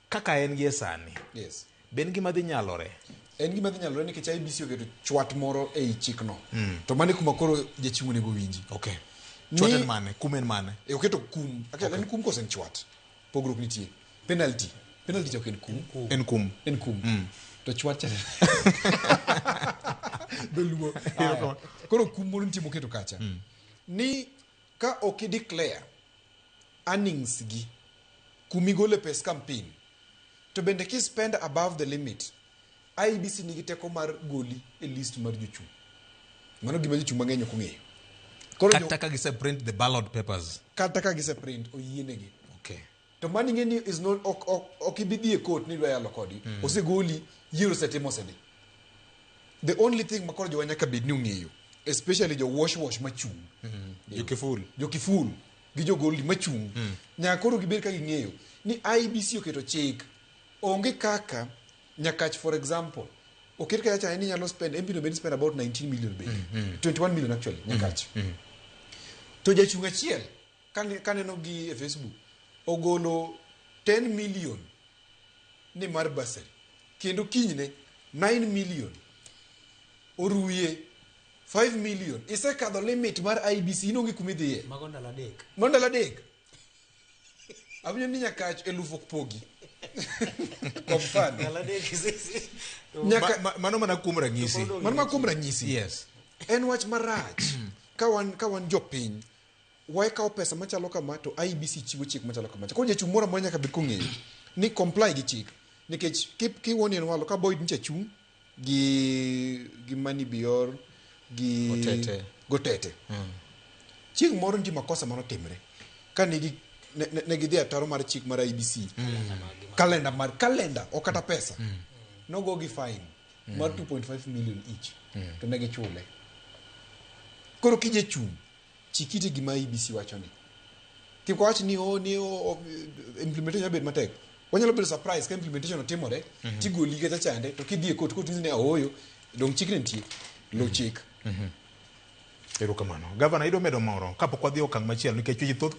kaka en gi sani Yes. ben gima dhi nyalore En gima dhi nyalore nikech IBC oketo chwat moro ei chikno. To mane kuma koro jachung' onego winji. okay chwat en mane kum en mane Oketo kum. En kum koso en chwat. Pogruok nitie. Penalty to ok en kum. En kum. To chwat cha. Doluo. Koro kum moro nitie moketo kacha. Ni ka ok declare earnings gi kumi gole pes campaign to bende ki spend above the limit IBC nigi teko mar goli e list mar jochung'. Mano gima jochung' mang'eny ok ong'eyo. kata ka gise print the ballot papers Kata ka gise print oyienegi. okay To mani ng'eni is not ok ibi dhi e court ni dwa yalo kodi. Osegoli yiero setimo sedi. The only thing makoro jowa nyaka bed ni ong'eyo, especially jo wash machung'. Jokiful gi jogoli machung'. Nyaka koro gibed ka ging'eyo ni IBC oketo chik onge kaka nyakach for example oket kaya cha ni nyalo spend MP no spend about 19 million be 21 million actually nyakach to jachung' achiel kaneno gi e Facebook ogolo 10 million ni mar basari kendo kinyne 9 million oruye 5 million isekadho limit mar IBC inonge kumidhiye mago ndalo adek abinyo ni nyakach 1000 okpogi kwa mfano mano mana kum ranyisi yes en wach marach ka wan jopiny waekawo pesa machalo kama to IBC chiwo chik machalo kama koro jachung' moro amora nyaka bed kong'eyo ni comply gi chik nikech kiwuoni en walo ka Boyd nicha chung' gi Mani Bior gi Gotete chieng' moro nitie makosa manotimre ka negi dhi ataro mar chik mar IBC kalenda o kata pesa nogo gi fine mar 2.5 million each to negi chule koro kije chung' chikiti gima IBC wacho ni kik wach ni implementation nyalo bedo matek wanyalo bedo surprise ka implementation otimore tigoli kata chande to kidhi e court ni aoyo dong chik ne nitie lo chik erokamano gavana ido medo moro kapok wadhi okang' machielo nikech thoth